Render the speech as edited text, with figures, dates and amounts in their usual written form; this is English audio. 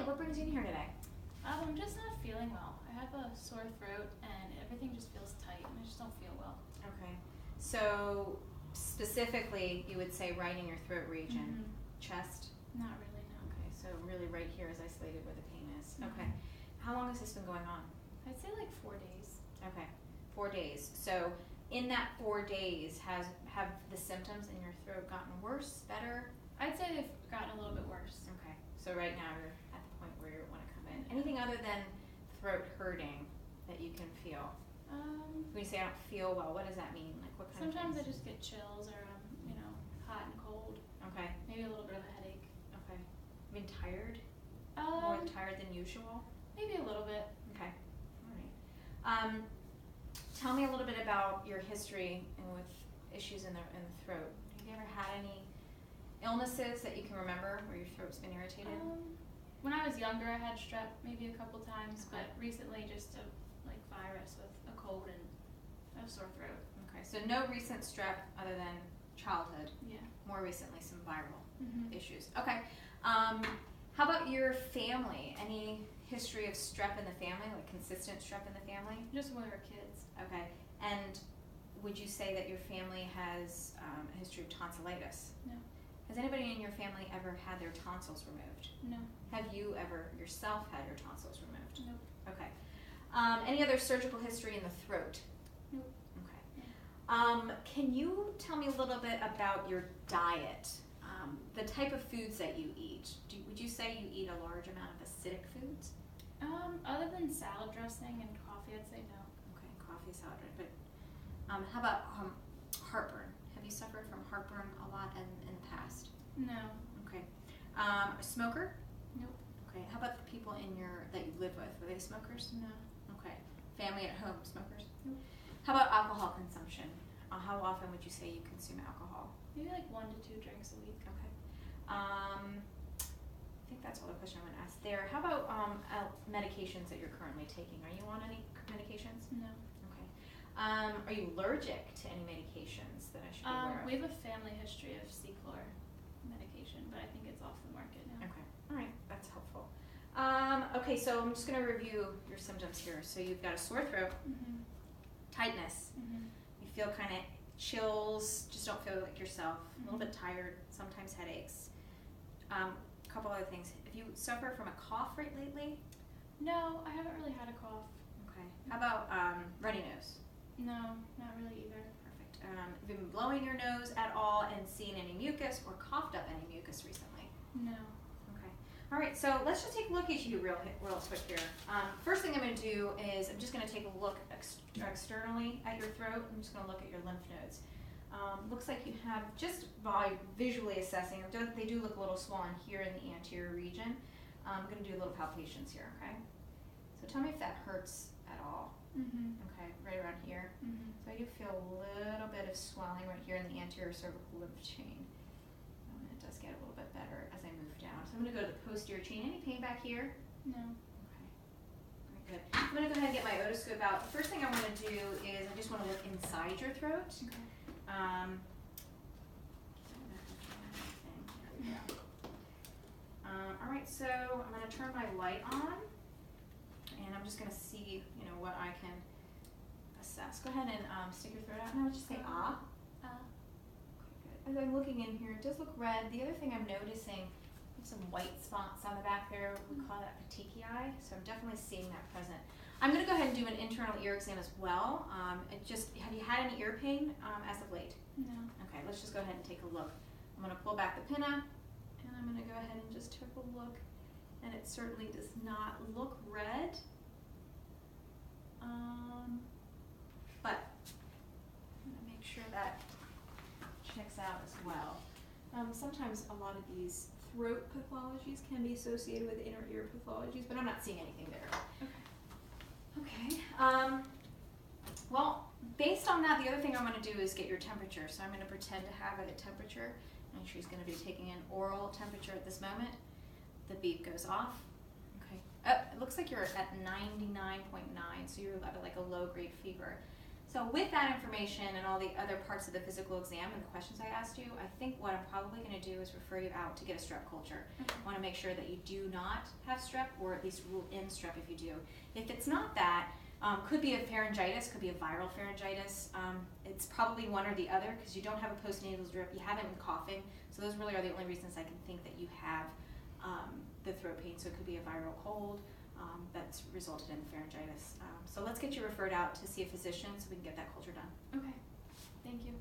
Allie, what brings you in here today? I'm just not feeling well. I have a sore throat and everything just feels tight and I just don't feel well. Okay. So specifically, you would say right in your throat region, chest? Not really, no. Okay, so really right here is isolated where the pain is. Mhm. Okay. How long has this been going on? I'd say like 4 days. Okay, 4 days. So in that 4 days, have the symptoms in your throat gotten worse, better? I'd say they've gotten a little bit worse. Okay, so right now you're at the point where you want to come in. Anything other than throat hurting that you can feel? When you say I don't feel well, what does that mean? Like what kind Sometimes of I just get chills or hot and cold. Okay. Maybe a little bit of a headache. Okay. Been tired? More tired than usual? Maybe a little bit. Okay. All right. Tell me a little bit about your history with issues in the throat. Have you ever had any illnesses that you can remember where your throat's been irritated? When I was younger, I had strep maybe a couple times, Okay. but recently just a virus with a cold and a sore throat. Okay, so no recent strep other than childhood. Yeah. More recently, some viral Mhm. issues. Okay. How about your family? Any history of strep in the family, like consistent strep in the family? Just when we were kids. Okay. And would you say that your family has a history of tonsillitis? No. Has anybody in your family ever had their tonsils removed? No. Have you ever yourself had your tonsils removed? Nope. Okay. Any other surgical history in the throat? Nope. Okay. Can you tell me a little bit about your diet? The type of foods that you eat. Would you say you eat a large amount of acidic foods? Other than salad dressing and coffee, I'd say no. Okay, coffee, salad, but how about heartburn? Have you suffered from heartburn a lot in the past? No. Okay. A smoker? Nope. Okay. How about the people that you live with? Are they smokers? No. Okay. Family at home smokers? Nope. How about alcohol consumption? How often would you say you consume alcohol? Maybe like 1 to 2 drinks a week. Okay. I think that's all the question I'm going to ask there. How about medications that you're currently taking? Are you on any medications? No. Okay. Are you allergic to any medications that I should be aware of? We have a family history of C-Chlor medication, but I think it's off the market now. Okay. All right. That's helpful. Okay, so I'm just going to review your symptoms here. So you've got a sore throat, Mhm. tightness. Mhm. You feel kind of chills, just don't feel like yourself. A little Mhm. bit tired, sometimes headaches. A couple other things. Have you suffered from a cough lately? No, I haven't really had a cough. Okay. How about runny nose? No, not really either. Perfect. Have you been blowing your nose at all and seen any mucus or coughed up any mucus recently? No. Okay. All right, so let's just take a look at you real quick here. First thing I'm going to do is I'm just going to take a look externally at your throat. I'm just going to look at your lymph nodes. Looks like you have, just by visually assessing, they do look a little swollen here in the anterior region. I'm going to do a little palpations here, okay? So tell me if that hurts at all. Mhm. Okay, right around here. Mhm. So I do feel a little bit of swelling right here in the anterior cervical lymph chain. It does get a little bit better as I move down. So I'm going to go to the posterior chain. Any pain back here? No. Okay. Very good. I'm going to go ahead and get my otoscope out. The first thing I want to do is I just want to look inside your throat. Okay. All right, so I'm going to turn my light on, and I'm just going to see, what I can assess. Go ahead and stick your throat out. Now just say ah. Okay, good. As I'm looking in here, it does look red. The other thing I'm noticing, some white spots on the back there. We call that petechiae. So I'm definitely seeing that present. I'm going to go ahead and do an internal ear exam as well. Have you had any ear pain as of late? No. Okay, let's just go ahead and take a look. I'm going to pull back the pinna, and I'm going to go ahead and just take a look. And it certainly does not look red. But I'm going to make sure that checks out as well. Sometimes a lot of these throat pathologies can be associated with inner ear pathologies, but I'm not seeing anything there. Okay. Well, based on that, the other thing I'm going to do is get your temperature. So I'm going to pretend to have a temperature. And she's going to be taking an oral temperature at this moment. The beep goes off. Okay. It looks like you're at 99.9, so you're at like a low-grade fever. So with that information and all the other parts of the physical exam and the questions I asked you, I think what I'm probably going to do is refer you out to get a strep culture. Okay. I want to make sure that you do not have strep, or at least rule in strep if you do. If it's not that, could be a pharyngitis, could be a viral pharyngitis. It's probably one or the other because you don't have a postnasal drip, you haven't been coughing. So those really are the only reasons I can think that you have the throat pain. So it could be a viral cold that's resulted in pharyngitis. So let's get you referred out to see a physician so we can get that culture done. Okay. Thank you.